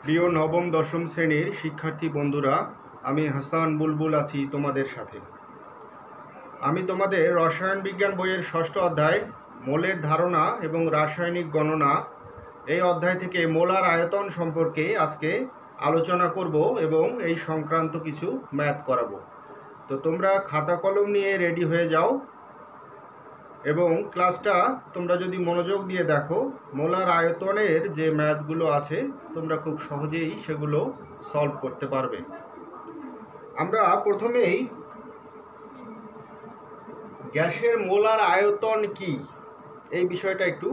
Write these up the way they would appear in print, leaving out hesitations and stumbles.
প্রিয় নবম দশম শ্রেণীর শিক্ষার্থী বন্ধুরা, আমি হাসান বুলবুল আছি তোমাদের সাথে। আমি তোমাদের রসায়ন বিজ্ঞান বইয়ের ষষ্ঠ অধ্যায় মোলের ধারণা এবং রাসায়নিক গণনা এই অধ্যায় থেকে মোলার আয়তন সম্পর্কে আজকে আলোচনা করব এবং এই সংক্রান্ত কিছু ম্যাথ করাবো। তো তোমরা খাতা কলম নিয়ে রেডি হয়ে যাও এবং ক্লাসটা তোমরা যদি মনোযোগ দিয়ে দেখো, মোলার আয়তনের যে ম্যাথগুলো আছে তোমরা খুব সহজেই সেগুলো সলভ করতে পারবে। আমরা প্রথমেই গ্যাসের মোলার আয়তন কি এই বিষয়টা একটু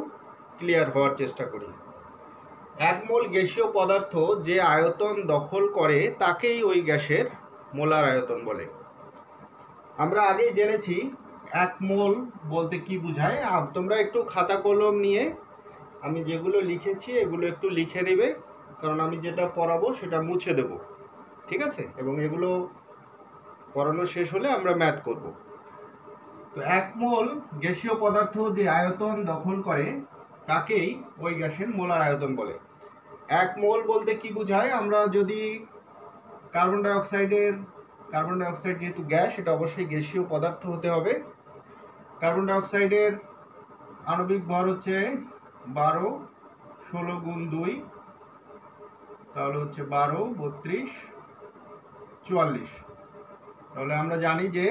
ক্লিয়ার হওয়ার চেষ্টা করি। এক মোল গ্যাসীয় পদার্থ যে আয়তন দখল করে তাকেই ওই গ্যাসের মোলার আয়তন বলে। আমরা আগেই জেনেছি এক মোল বলতে কি বোঝায়। তোমরা একটু খাতা কলম নিয়ে আমি যেগুলো লিখেছি এগুলো একটু লিখে নেবে, কারণ আমি যেটা পড়াবো সেটা মুছে দেব, ঠিক আছে? এবং এগুলো পড়ানো শেষ হলে আমরা ম্যাথ করব। তো এক মোল গ্যাসীয় পদার্থ যে আয়তন দখল করে তাকেই ওই গ্যাসের মোলার আয়তন বলে। এক মোল বলতে কি বোঝায়, আমরা যদি কার্বন ডাইঅক্সাইড যেহেতু গ্যাস, এটা অবশ্যই গ্যাসীয় পদার্থ হতে হবে। কার্বন ডাইঅক্সাইডের আণবিক ভর হচ্ছে 12, 16 গুণ 2, তাহলে হচ্ছে 12, 32, 44। তাহলে আমরা জানি যে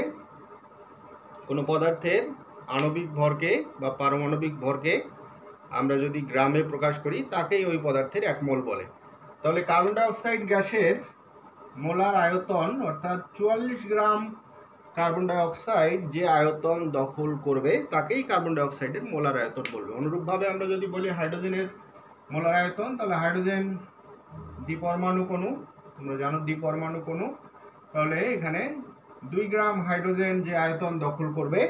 কোনো পদার্থের আণবিক ভরকে বা পারমাণবিক ভরকে আমরা যদি গ্রামে প্রকাশ করি তাকেই ওই পদার্থের এক মোল বলে। তাহলে কার্বন ডাইঅক্সাইড গ্যাসের মোলার আয়তন অর্থাৎ 44 গ্রাম কার্বন ডাইঅক্সাইড যে আয়তন দখল করবে তাকেই কার্বন ডাইঅক্সাইডের মোলার আয়তন বলবে। অনুরূপভাবে আমরা যদি বলি হাইড্রোজেনের মোলার আয়তন, তাহলে হাইড্রোজেন দ্বিপরমাণু অণু, তোমরা জানো দ্বিপরমাণু অণু, তাহলে এখানে 2 গ্রাম হাইড্রোজেন যে আয়তন দখল করবে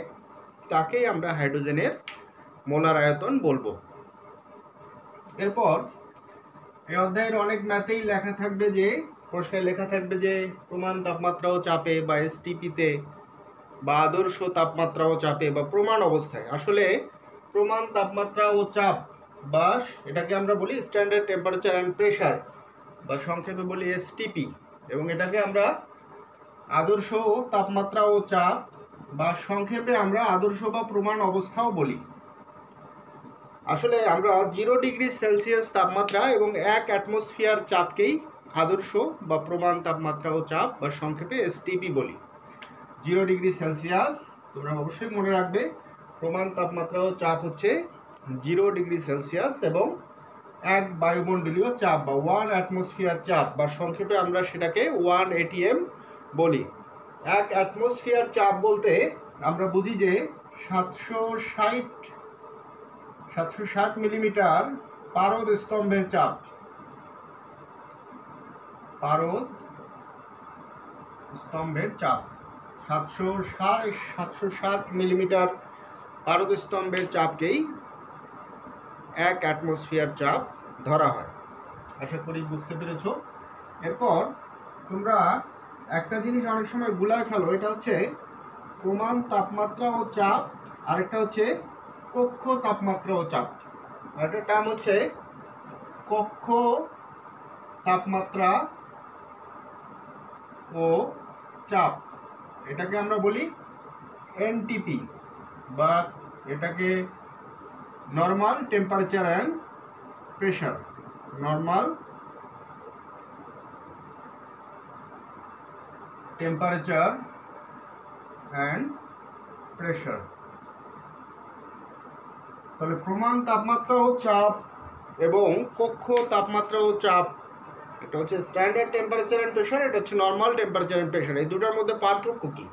তাকেই আমরা হাইড্রোজেনের মোলার আয়তন বলবো। এরপর এই অধ্যায়ের অনেক ম্যাথেই লেখা থাকবে যে, প্রশ্নে লেখা থাকবে যে প্রমাণ তাপমাত্রা ও চাপে বা এসটিপিতে বা আদর্শ তাপমাত্রা ও চাপে বা প্রমাণ অবস্থায়। আসলে প্রমাণ তাপমাত্রা ও চাপ বা এটাকে আমরা বলি স্ট্যান্ডার্ড টেম্পারেচার অ্যান্ড প্রেশার বা সংক্ষেপে বলি এসটিপি, এবং এটাকে আমরা আদর্শ তাপমাত্রা ও চাপ বা সংক্ষেপে আমরা আদর্শ বা প্রমাণ অবস্থাও বলি। আসলে আমরা 0 ডিগ্রি সেলসিয়াস তাপমাত্রা এবং 1 অ্যাটমসফিয়ার চাপকেই আদর্শ বা প্রমাণ তাপমাত্রা ও চাপ বা সংক্ষেপে এসটিপি বলি। 0 ডিগ্রি সেলসিয়াস, তোমরা অবশ্যই মনে রাখবে, প্রমাণ তাপমাত্রা ও চাপ হচ্ছে 0 ডিগ্রি সেলসিয়াস এবং 1 বায়ুমণ্ডলীয় চাপ বা 1 অ্যাটমসফিয়ার চাপ বা সংক্ষেপে আমরা সেটাকে 1 এটিএম বলি। 1 অ্যাটমসফিয়ার চাপ বলতে আমরা বুঝি যে 760 মিলিমিটার পারদ স্তম্ভের চাপ। পারদ স্তম্ভের চাপ 760 মিলিমিটার পারদ স্তম্ভের চাপকেই 1 অ্যাটমসফিয়ার চাপ ধরা হয়। আশা করি বুঝতে পেরেছ। এরপর তোমরা একটা জিনিস অনেক সময় গুলায় ফেলো, এটা হচ্ছে প্রমাণ তাপমাত্রা ও চাপ, আরেকটা হচ্ছে কক্ষ তাপমাত্রা ও চাপ। একটা টার্ম হচ্ছে কক্ষ তাপমাত্রা ও চাপ, এটাকে আমরা বলি এনটিপি বা এটাকে normal temperature and pressure. Normal temperature and pressure. তাহলে প্রমাণ তাপমাত্রা ও চাপ এবং কক্ষ তাপমাত্রা ও চাপ, এটা হচ্ছে স্ট্যান্ডার্ড টেম্পারেচার অ্যান্ড প্রেশার, এটা হচ্ছে নর্মাল টেম্পারেচার অ্যান্ড প্রেশার। এই দুটার মধ্যে পার্থক্য কি?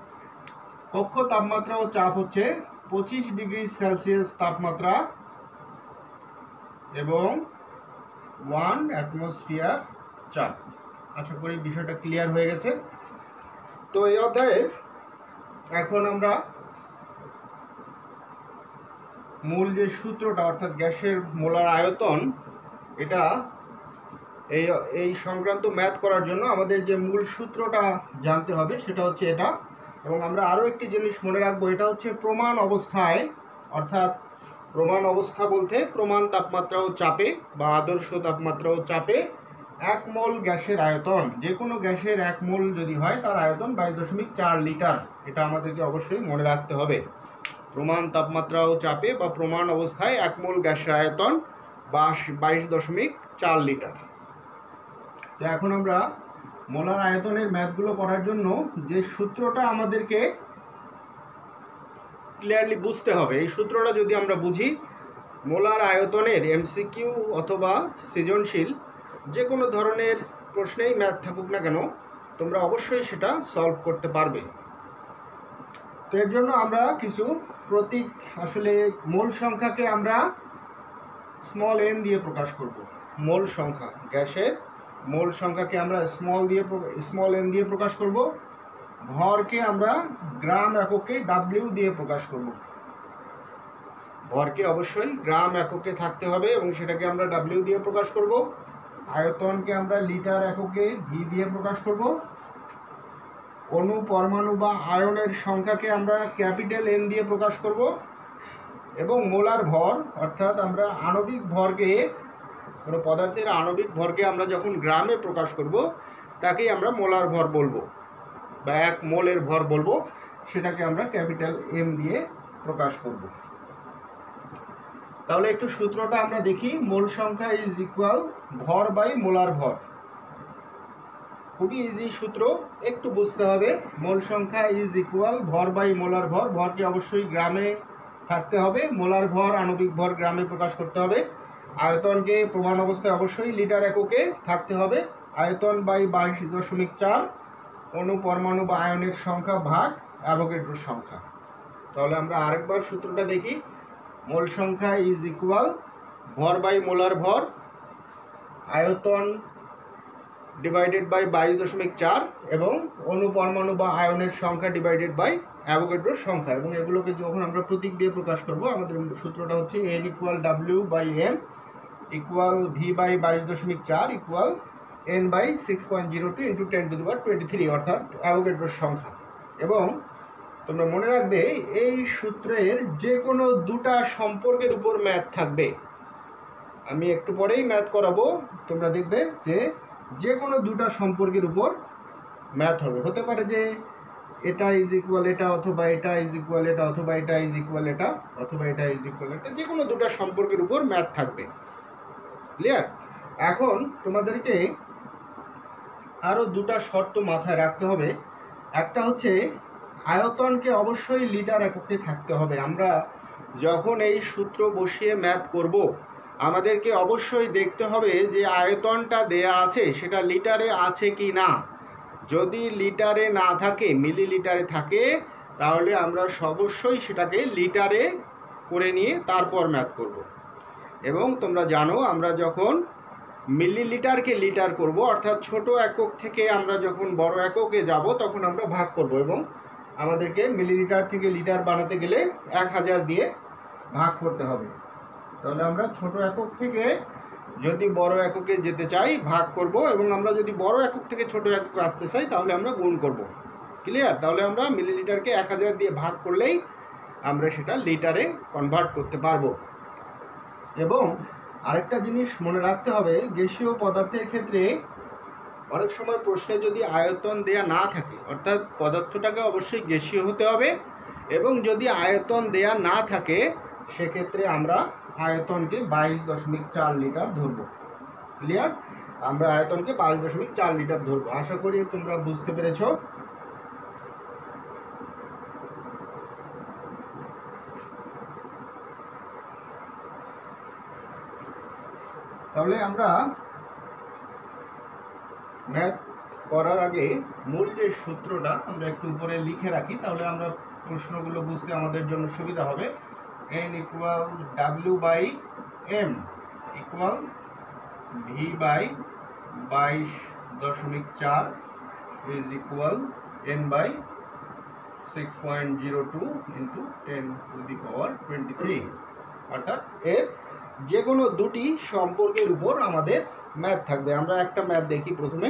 কক্ষ তাপমাত্রা ও চাপ হচ্ছে 25 ডিগ্রি সেলসিয়াস তাপমাত্রা এবং 1 অ্যাটমসফিয়ার চাপ। আশা করি বিষয়টা ক্লিয়ার হয়ে গেছে। তো এই অধ্যায়ে এখন আমরা মূল যে সূত্রটা অর্থাৎ গ্যাসের মোলার আয়তন, এটা এই সংক্রান্ত ম্যাথ করার জন্য আমাদের যে মূল সূত্রটা জানতে হবে সেটা হচ্ছে এটা। এবং আমরা আরও একটি জিনিস মনে রাখবো, এটা হচ্ছে প্রমাণ অবস্থায়, অর্থাৎ প্রমাণ অবস্থা বলতে প্রমাণ তাপমাত্রা ও চাপে বা আদর্শ তাপমাত্রা ও চাপে এক মোল গ্যাসের আয়তন, যে কোনো গ্যাসের এক মোল যদি হয় তার আয়তন 22.4 লিটার। এটা আমাদেরকে অবশ্যই মনে রাখতে হবে। প্রমাণ তাপমাত্রা ও চাপে বা প্রমাণ অবস্থায় এক মোল গ্যাসের আয়তন 22.4 লিটার। তো এখন আমরা মোলার আয়তনের ম্যাথগুলো করার জন্য যে সূত্রটা আমাদেরকে ক্লিয়ারলি বুঝতে হবে, এই সূত্রটা যদি আমরা বুঝি, মোলার আয়তনের এমসিকিউ অথবা সৃজনশীল যে কোনো ধরনের প্রশ্নেই ম্যাথ থাকুক না কেন, তোমরা অবশ্যই সেটা সলভ করতে পারবে। তো এর জন্য আমরা কিছু প্রতীক, আসলে মোল সংখ্যাকে আমরা স্মল এন দিয়ে প্রকাশ করব। মোল সংখ্যা, গ্যাসের মোল সংখ্যাকে আমরা স্মল এন দিয়ে প্রকাশ করব। ভরকে আমরা গ্রাম এককে ডাব্লিউ দিয়ে প্রকাশ করব। ভরকে অবশ্যই গ্রাম এককে থাকতে হবে এবং সেটাকে আমরা ডাব্লিউ দিয়ে প্রকাশ করব। আয়তনকে আমরা লিটার এককে ভি দিয়ে প্রকাশ করব। অণু, পরমাণু বা আয়নের সংখ্যাকে আমরা ক্যাপিটাল এন দিয়ে প্রকাশ করব। এবং মোলার ভর, অর্থাৎ আমরা আণবিক ভরকে, কোনো পদার্থের আণবিক ভরকে আমরা যখন গ্রামে প্রকাশ করব তাকেই আমরা মোলার ভর বলবো বা এক মোলের ভর বলবো, সেটাকে আমরা ক্যাপিটাল এম দিয়ে প্রকাশ করব। তাহলে একটু সূত্রটা আমরা দেখি। মোল সংখ্যা ইজ ইকুয়াল ভর বাই মোলার ভর। খুবই ইজি সূত্র, একটু বুঝতে হবে। মোল সংখ্যা ইজ ইকুয়াল ভর বাই মোলার ভর। ভরকে অবশ্যই গ্রামে থাকতে হবে, মোলার ভর আণবিক ভর গ্রামে প্রকাশ করতে হবে। আয়তনকে প্রমাণ অবস্থায় অবশ্যই লিটার এককে থাকতে হবে। আয়তন বাই 22.4, অণু, পরমাণু বা আয়নের সংখ্যা ভাগ অ্যাভোগাড্রোর সংখ্যা। তাহলে আমরা আরেকবার সূত্রটা দেখি। মোল সংখ্যা ইজ ইকুয়াল ভর বাই মোলার ভর, আয়তন ডিভাইডেড বাই 22.4 এবং অণু, পরমাণু বা আয়নের সংখ্যা ডিভাইডেড বাই অ্যাভোগাড্রোর সংখ্যা। এবং এগুলোকে যখন আমরা প্রতীক দিয়ে প্রকাশ করব, আমাদের সূত্রটা হচ্ছে N equal W by M equal V by 22.4 equal N by 6.02 into 10⁻23, অর্থাৎ অ্যাভোগাড্রোর সংখ্যা। এবং তোমরা মনে রাখবে, এই সূত্রের যে কোনো দুটা সম্পর্কের উপর ম্যাথ থাকবে। আমি একটু পরেই ম্যাথ করাবো, তোমরা দেখবে যে কোনো দুটা সম্পর্কের উপর ম্যাথ হবে। হতে পারে যে এটা ইজ ইকুয়াল এটা, অথবা এটা ইজ ইকুয়াল এটা, অথবা এটা ইজ ইকুয়াল এটা, অথবা এটা ইজ ইকুয়াল এটা, যে কোনো দুটা সম্পর্কের উপর ম্যাথ থাকবে। ক্লিয়ার? এখন তোমাদেরকে আরও দুটা শর্ত মাথায় রাখতে হবে। একটা হচ্ছে আয়তনকে অবশ্যই লিটার এককে থাকতে হবে। আমরা যখন এই সূত্র বসিয়ে ম্যাথ করব, আমাদেরকে অবশ্যই দেখতে হবে যে আয়তনটা দেয়া আছে সেটা লিটারে আছে কি না। যদি লিটারে না থাকে, মিলিলিটারে থাকে, তাহলে আমরা অবশ্যই সেটাকে লিটারে করে নিয়ে তারপর ম্যাথ করব। এবং তোমরা জানো, আমরা যখন মিলিলিটারকে লিটার করব, অর্থাৎ ছোট একক থেকে আমরা যখন বড় এককে যাব, তখন আমরা ভাগ করব এবং আমাদেরকে মিলিলিটার থেকে লিটার বানাতে গেলে 1000 দিয়ে ভাগ করতে হবে। তাহলে আমরা ছোট একক থেকে যদি বড় এককে যেতে চাই ভাগ করব, এবং আমরা যদি বড় একক থেকে ছোট একক আসতে চাই তাহলে আমরা গুণ করব। ক্লিয়ার? তাহলে আমরা মিলিলিটারকে 1000 দিয়ে ভাগ করলেই আমরা সেটা লিটারে কনভার্ট করতে পারবো। এবং আরেকটা জিনিস মনে রাখতে হবে, গ্যাসীয় পদার্থের ক্ষেত্রে অনেক সময় প্রশ্নে যদি আয়তন দেয়া না থাকে, অর্থাৎ পদার্থটাকে অবশ্যই গ্যাসীয় হতে হবে, এবং যদি আয়তন দেয়া না থাকে সেক্ষেত্রে আমরা আয়তনকে 22.4 লিটার ধরব। ক্লিয়ার? আমরা আয়তনকে 22.4 লিটার ধরব। আশা করি তোমরা বুঝতে পেরেছ। তাহলে আমরা ম্যাথ করার আগে মূল যে সূত্রটা আমরা একটু উপরে লিখে রাখি, তাহলে আমরা প্রশ্নগুলো বুঝতে আমাদের জন্য সুবিধা হবে। n equal W by M equal V by 22.4 is equal n by 6.02 into 10⁻23, অর্থাৎ এর যে কোনো দুটি সম্পর্কের উপর আমাদের ম্যাথ থাকবে। আমরা একটা ম্যাথ দেখি। প্রথমে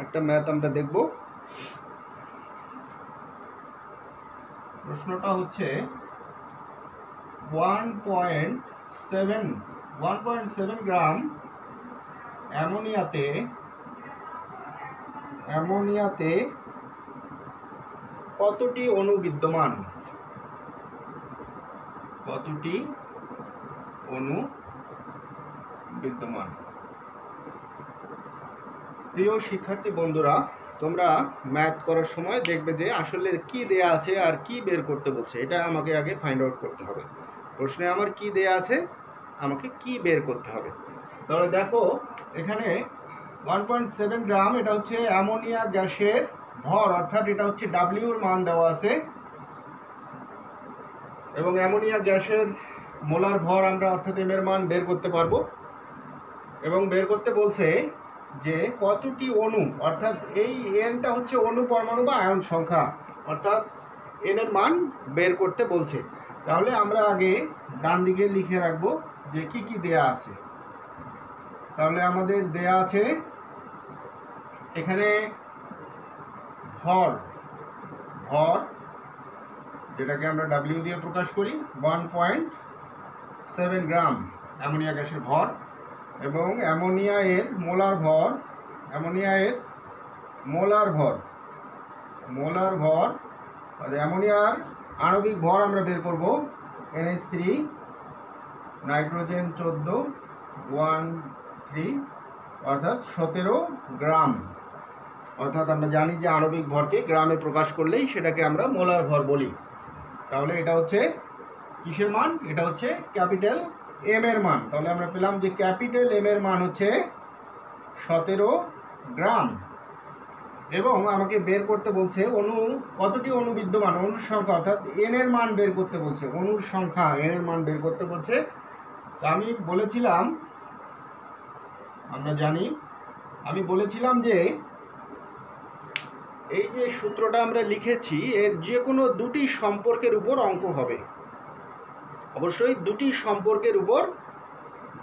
একটা ম্যাথ আমরা দেখব। প্রশ্নটা হচ্ছে 1.7 গ্রাম অ্যামোনিয়াতে কতটি অণু বিদ্যমান? কতটি অণু বিদ্যমান? প্রিয় শিক্ষার্থী বন্ধুরা, তোমরা ম্যাথ করার সময় দেখবে যে আসলে কি দেয়া আছে আর কি বের করতে বলছে, এটা আমাকে আগে ফাইন্ড আউট করতে হবে। প্রশ্নে আমার কি দেয়া আছে, আমাকে কি বের করতে হবে। তাহলে দেখো এখানে 1.7 গ্রাম, এটা হচ্ছে অ্যামোনিয়া গ্যাসের ভর, অর্থাৎ এটা হচ্ছে ডাব্লিউর মান দেওয়া আছে, এবং অ্যামোনিয়া গ্যাসের মোলার ভর আমরা অর্থাৎ এম এর মান বের করতে পারবো। এবং বের করতে বলছে যে কতটি অণু, অর্থাৎ এই এনটা হচ্ছে অণু পরমাণু বা আয়ন সংখ্যা, অর্থাৎ এন এর মান বের করতে বলছে। তাহলে আমরা আগে ডান দিকে লিখে রাখবো যে কি কি দেয়া আছে। তাহলে আমাদের দেয়া আছে এখানে ভর, যেটাকে আমরা ডাব্লিউ দিয়ে প্রকাশ করি, 1.7 গ্রাম অ্যামোনিয়া গ্যাসের ভর, এবং অ্যামোনিয়া এর মোলার ভর, অ্যামোনিয়ার আণবিক ভর আমরা বের করব NH3, নাইট্রোজেন 14, 1,3, অর্থাৎ 17 গ্রাম। অর্থাৎ আমরা জানি যে আণবিক ভরকে গ্রামে প্রকাশ করলেই সেটাকে আমরা মোলার ভর বলি। তাহলে এটা হচ্ছে কিসের মান? এটা হচ্ছে ক্যাপিটাল এম এর মান। তাহলে আমরা পেলাম যে ক্যাপিটাল এম এর মান হচ্ছে 17 গ্রাম। এবং আমাকে বের করতে বলছে অণু, কতটি অণু বিদ্যমান, অণুর সংখ্যা, অর্থাৎ এন এর মান বের করতে বলছে, অণুর সংখ্যা এন এর মান বের করতে বলছে। তো আমি বলেছিলাম যে এই যে সূত্রটা আমরা লিখেছি এর যে কোনো দুটি সম্পর্কের উপর অঙ্ক হবে, অবশ্যই দুটি সম্পর্কের উপর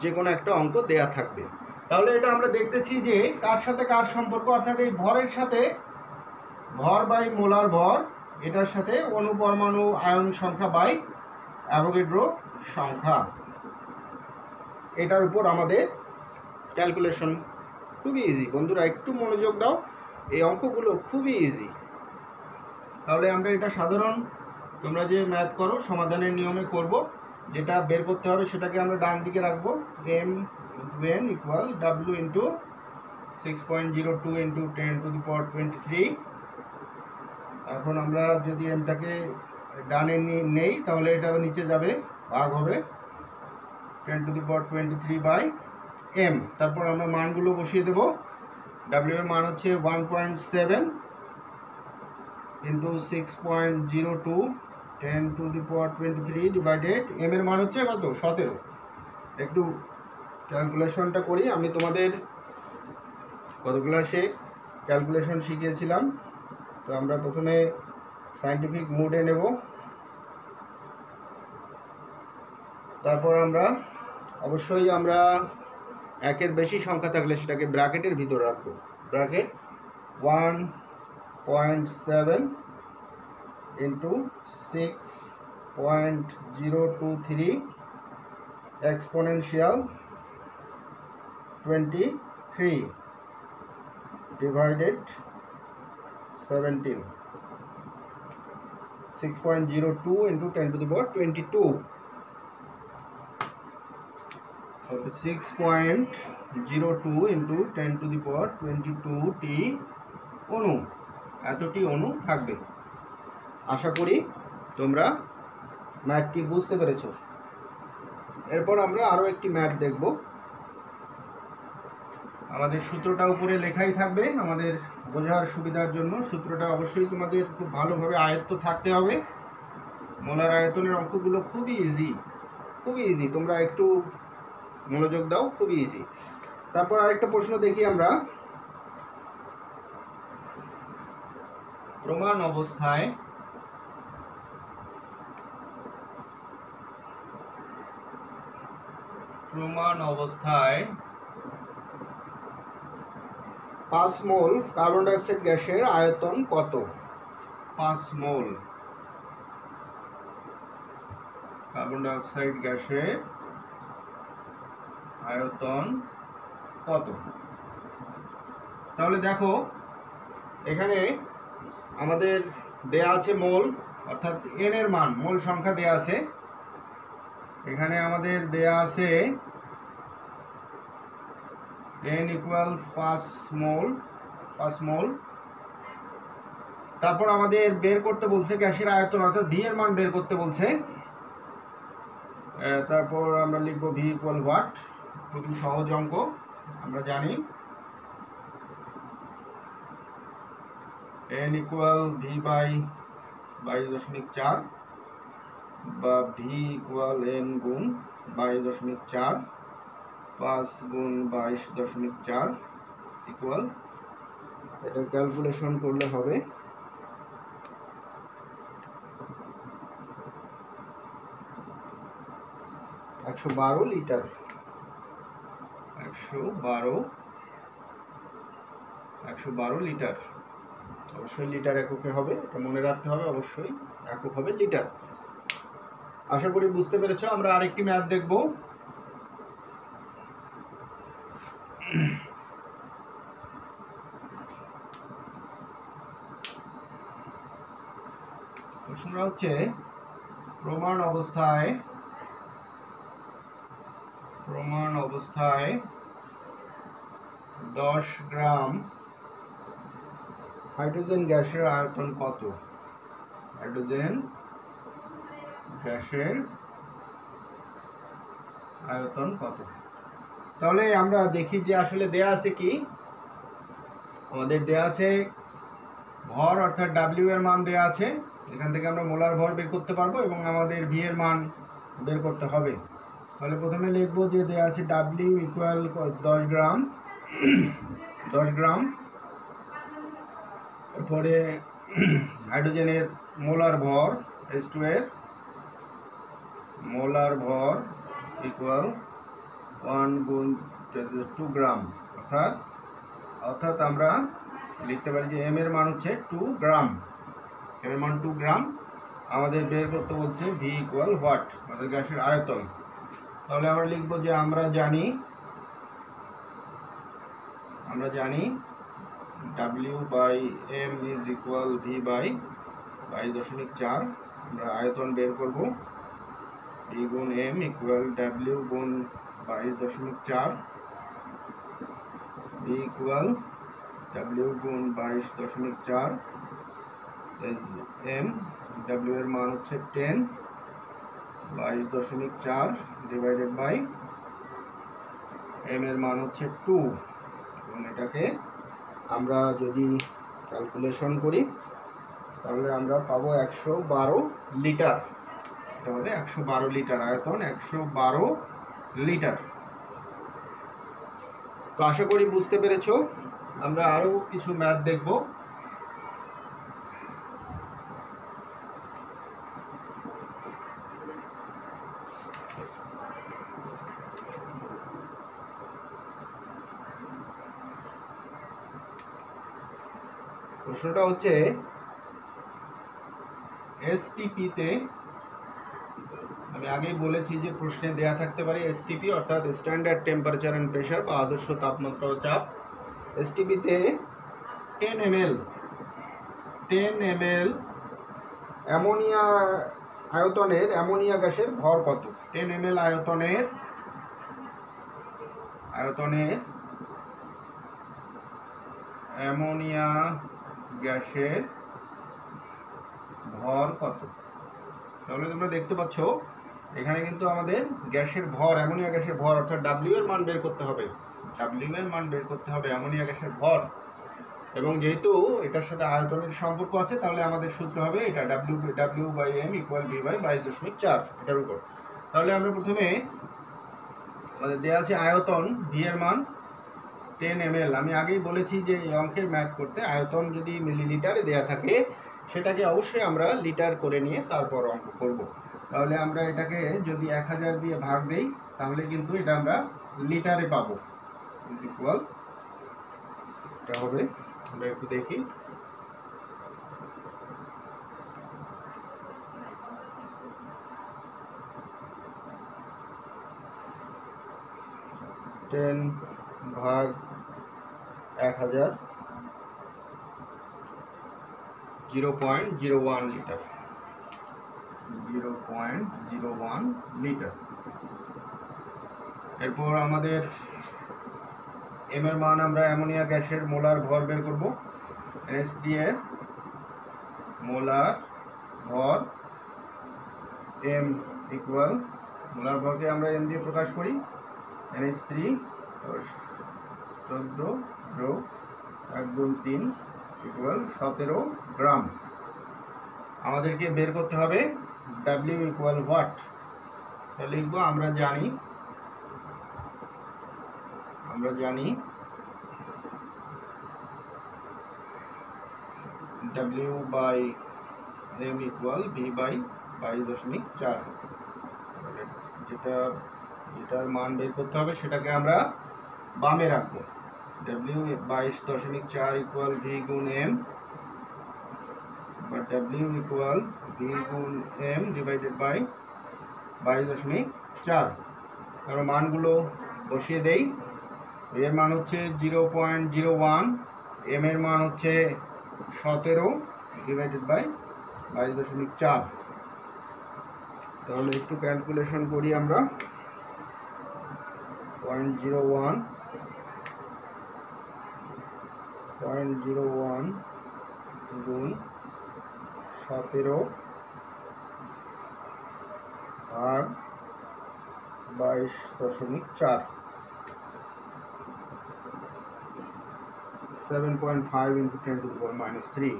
যে কোনো একটা অঙ্ক দেয়া থাকবে। তাহলে এটা আমরা দেখতেছি যে কার সাথে কার সম্পর্ক, অর্থাৎ এই ভরের সাথে, ভর বাই মোলার ভর, এটার সাথে অণু পরমাণু আয়ন সংখ্যা বাই অ্যাভোগাড্রো সংখ্যা, এটার উপর আমাদের ক্যালকুলেশন। খুবই ইজি বন্ধুরা, একটু মনোযোগ দাও, এই অঙ্কগুলো খুবই ইজি। তাহলে আমরা এটা সাধারণ তোমরা যে ম্যাথ করো সমাধানের নিয়মে করব। যেটা বের করতে হবে সেটাকে আমরা ডান দিকে রাখবো, m n equal w into 6.02 into 10⁻23। এখন আমরা যদি এমটাকে ডানে নেই তাহলে এটা নিচে যাবে, ভাগ হবে 10⁻23/m। তারপর আমরা মানগুলো বসিয়ে দেব। w এর মান হচ্ছে 1.7 ইন্টু 6.02 10⁻23 ডিভাইডেড m এর মান হচ্ছে কত? 17। একটু ক্যালকুলেশনটা করি। আমি তোমাদের গত ক্লাসে ক্যালকুলেশন শিখিয়েছিলাম, তো আমরা প্রথমে সায়েন্টিফিক মোডে নেব, তারপর আমরা অবশ্যই আমরা একের বেশি সংখ্যা থাকলে সেটাকে ব্র্যাকেটের ভিতর রাখবো। Bracket 1.7 into 6.023 exponential 23 divided 17, 6.02 into 10⁻22, 6.02 into 10⁻22টি অণু, এতটি অণু থাকবে। আশা করি তোমরা ম্যাথটি বুঝতে পেরেছ। এরপর আমরা আরও একটি ম্যাথ দেখব। আমাদের সূত্রটা উপরে লেখাই থাকবে আমাদের বোঝার সুবিধার জন্য। সূত্রটা অবশ্যই তোমাদের খুব ভালোভাবে আয়ত্ত থাকতে হবে। মোলার আয়তনের অঙ্কগুলো খুবই ইজি, তোমরা একটু মনোযোগ দাও, খুবই ইজি। তারপর আরেকটা প্রশ্ন দেখি আমরা। প্রমাণ অবস্থায় 5 মোল কার্বন ডাইঅক্সাইড গ্যাসের আয়তন কত? 5 মোল কার্বন ডাইঅক্সাইড গ্যাসের আয়তন কত? তাহলে দেখো এখানে আমাদের দেয়া আছে মোল, অর্থাৎ এন এর মান, মোল সংখ্যা দেয়া আছে। এখানে আমাদের দেয়া আছে n ইকুয়াল 5 মোল। তারপর আমাদের বের করতে বলছে গ্যাসের আয়তন, অর্থাৎ ভি এর মান বের করতে বলছে। তারপর আমরা লিখব ভি ইকুয়াল ওয়াট। খুবই সহজ অঙ্ক, আমরা জানি n ইকুয়াল ভি বাই 22.4 বা ভি ইকুয়াল n গুণ 22.4, 5 গুণ 22.4 ইকুয়াল, এটা ক্যালকুলেশন করলে হবে 112 লিটার। 112 লিটার, অবশ্যই লিটার এককে হবে, এটা মনে রাখতে হবে, অবশ্যই একক হবে লিটার। আশা করি বুঝতে পেরেছো। আমরা আরেকটি ম্যাথ দেখব। প্রশ্নটা হচ্ছে প্রমাণ অবস্থায় 10 গ্রাম হাইড্রোজেন গ্যাসের আয়তন কত? হাইড্রোজেন গ্যাসের আয়তন কত? তাহলে আমরা দেখি যে আসলে দেয়া আছে কি। আমাদের দেয়া আছে ভর, অর্থাৎ ডাব্লিউ এর মান দেয়া আছে। এখান থেকে আমরা মোলার ভর বের করতে পারবো এবং আমাদের ভি এর মান বের করতে হবে। তাহলে প্রথমে লিখবো যে দেয়া আছে ডাব্লিউ ইকুয়াল 10 গ্রাম। এরপরে হাইড্রোজেনের মোলার ভর, H2 এর মোলার ভর ইকুয়াল 1 গুণ 2 গ্রাম, অর্থাৎ আমরা লিখতে পারি যে এম এর মান হচ্ছে 2 গ্রাম। এম এর মান 2 গ্রাম। আমাদের বের করতে বলছে ভি ইকুয়াল হোয়াট, আমাদের গ্যাসের আয়তন। তাহলে আমরা লিখবো যে আমরা জানি W by M is equal V by 22.4। আমরা আয়তন বের করব, ভি গুণ এম ইকুয়াল ডাব্লিউ গুণ 22.4, ভি ইকুয়াল ডাব্লিউ গুণ 22.4 এম। ডাব্লিউ এর মান হচ্ছে 10, 22.4 ডিভাইডেড বাই এম এর মান হচ্ছে 2। এবং এটাকে আমরা যদি ক্যালকুলেশন করি তাহলে আমরা পাবো 112 লিটার। এটা হবে 112 লিটার, আয়তন 112 লিটার। তো আশা করি বুঝতে পেরেছো। আমরা আরো কিছু ম্যাথ দেখব। প্রশ্নটা হচ্ছে এসটিপিতে, আমি আগেই বলেছি যে প্রশ্নে দেয়া থাকতে পারে এসটিপি, অর্থাৎ স্ট্যান্ডার্ড টেম্পারেচার এন্ড প্রেসার বা আদর্শ তাপমাত্রা ও চাপ। এসটিপিতে 10 ml অ্যামোনিয়া আয়তনের অ্যামোনিয়া গ্যাসের ভর কত? 10 ml আয়তনের অ্যামোনিয়া গ্যাসের ভর কত? তাহলে তোমরা দেখতে পাচ্ছ এখানে কিন্তু আমাদের গ্যাসের ভর, অ্যামোনিয়া গ্যাসের ভর, অর্থাৎ ডাব্লিউ এর মান বের করতে হবে। অ্যামোনিয়া গ্যাসের ভর। এবং যেহেতু এটার সাথে আয়তনের সম্পর্ক আছে, তাহলে আমাদের সূত্র হবে এটা W by M equal V by 22.4, এটার উপর। তাহলে আমরা প্রথমে আমাদের দেওয়া আছে আয়তন, ভি এর মান 10 ml। আমি আগেই বলেছি যে এই অঙ্কের ম্যাথ করতে আয়তন যদি মিলিলিটারে দেয়া থাকে সেটাকে অবশ্যই আমরা লিটার করে নিয়ে তারপর অঙ্ক করব। তাহলে আমরা এটাকে যদি 1000 দিয়ে ভাগ দেই তাহলে কিন্তু এটা আমরা লিটারে পাবো। ইজ ইকুয়াল, এটা হবে, আমরা একটু দেখি, ভাগ 1000 0.01 লিটার, 0.01 লিটার। এরপর আমাদের এম এর মান আমরা অ্যামোনিয়া গ্যাসের মোলার ভর বের করব। NH3 এর মোলার ভর এম ইকুয়াল, মোলার ভরকে আমরা এম দিয়ে প্রকাশ করি। NH3 14 যোগ 1 গুণ 3 ইকুয়াল 17 গ্রাম। আমাদেরকে বের করতে হবে W ইকুয়াল হোয়াট। তাহলে লিখবো আমরা জানি W by M equal V by 22.4। যেটার মান বের করতে হবে সেটাকে আমরা বামে রাখবো। W 22.4 ইকুয়াল V গুণ M, বা W ইকুয়াল V গুণ M ডিভাইডেড বাই 22.4। তাহলে মানগুলো বসিয়ে দেই। এর মান হচ্ছে 0.01, M এর মান হচ্ছে 17 ডিভাইডেড বাই 22.4। তাহলে একটু ক্যালকুলেশন করি আমরা। 0.01 গুণ 17 আর 22.4, 7.5 into 10 to the power minus 3,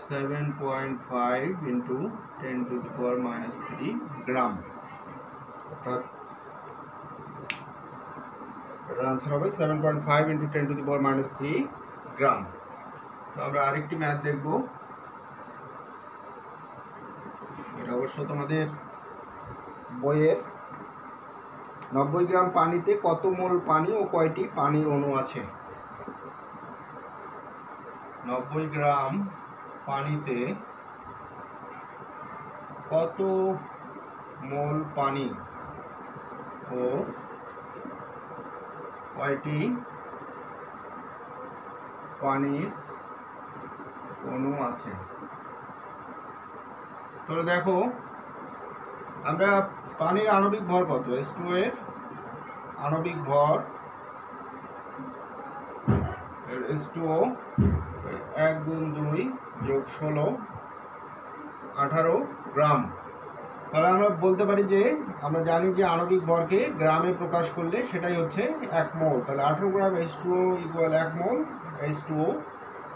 7.5 into 10 to the power minus 3 গ্রাম। অর্থাৎ এটার আনসার হবে 7.5 into 10 to the power minus 3 গ্রাম। তো আমরা আরেকটি ম্যাথ দেখব। এটা অবশ্য তোমাদের বইয়ের। 90 গ্রাম পানিতে কত মোল পানি ও কয়টি পানির অণু আছে? 90 গ্রাম পানিতে কত মোল পানি ও কয়টি পানির অণু আছে? তো দেখো, আমরা পানির আণবিক ভর কত, H2O এর আণবিক ভর H2O 1 গুণ 2 যোগ 16 18 গ্রাম। তাহলে আমরা বলতে পারি যে আমরা জানি যে আণবিক ভরকে গ্রামে প্রকাশ করলে সেটাই হচ্ছে 1 মোল। তাহলে 18 গ্রাম H2O ইকুয়াল 1 মোল H2O।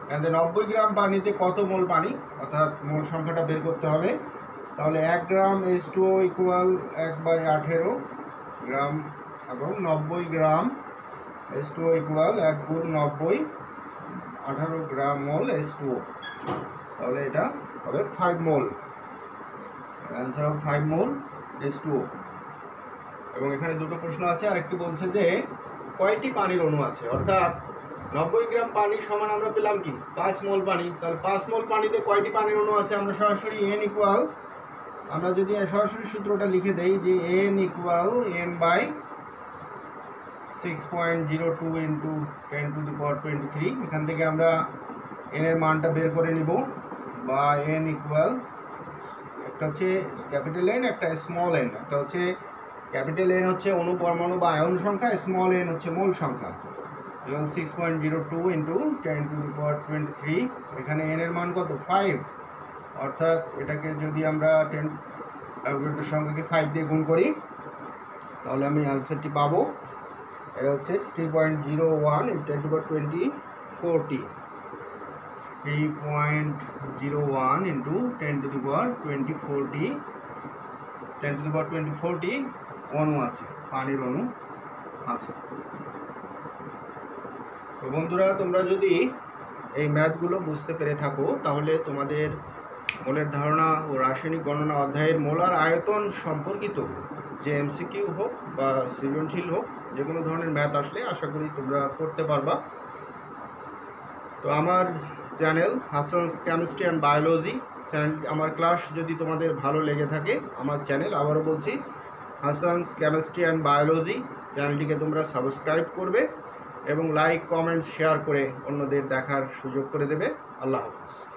এখানে 90 গ্রাম পানিতে কত মোল পানি, অর্থাৎ মোল সংখ্যাটা বের করতে হবে। তাহলে 1 গ্রাম H2O ইকুয়াল 1/18 গ্রাম, এবং 90 গ্রাম H2O ইকুয়াল 1 গুণ 90 18 গ্রাম মোল H2O। তাহলে এটা হবে 5 মোল। অ্যান্সার হবে 5 মোল H2O। এবং এখানে দুটো প্রশ্ন আছে। আরেকটি বলছে যে কয়টি পানির অণু আছে, অর্থাৎ 90 গ্রাম পানি সমান আমরা পেলাম কি 5 মোল পানি। তাহলে 5 মোল পানিতে কয়টি পানির অণু আছে? আমরা সরাসরি N ইকুয়াল, আমরা যদি সরাসরি সূত্রটা লিখে দেই যে N equal M by 6.02 into 10 to the power 23। এখান থেকে আমরা N এর মানটা বের করে নিব, বা N ইকুয়াল, একটা হচ্ছে ক্যাপিটাল N, একটা স্মল n। একটা হচ্ছে ক্যাপিটাল N হচ্ছে অণু পরমাণু বা আয়ন সংখ্যা, স্মল n হচ্ছে মোল সংখ্যা। এবং 6.02 ইন্টু 10 টু দি পাওয়ার 23। এখানে n এর মান কত? 5। অর্থাৎ এটাকে যদি আমরা 10 অ্যালফাবেটের সংখ্যাকে 5 দিয়ে গুণ করি তাহলে আমি আনসারটি পাবো। এটা হচ্ছে 3.01 into 10 to the power 40, 3.01 into 10 to the power 40, 10 to the power 40 অণু আছে, পানির অণু আছে। তো বন্ধুরা, তোমরা যদি এই ম্যাথগুলো বুঝতে পেরে থাকো তাহলে তোমাদের মোলের ধারণা ও রাসায়নিক গণনা অধ্যায়ের মোলার আয়তন সম্পর্কিত যে এমসিকিউ হোক বা সৃজনশীল হোক, যে কোনো ধরনের ম্যাথ আসলে আশা করি তোমরা করতে পারবা। তো আমার channel Hasan's chemistry and biology channel, আমার ক্লাস যদি তোমাদের ভালো লেগে থাকে, আমার চ্যানেল, আবারও বলছি, হাসানস কেমিস্ট্রি অ্যান্ড বায়োলজি চ্যানেলটিকে তোমরা সাবস্ক্রাইব করবে এবং লাইক কমেন্টস শেয়ার করে অন্যদের দেখার সুযোগ করে দেবে। আল্লাহ হাফিজ।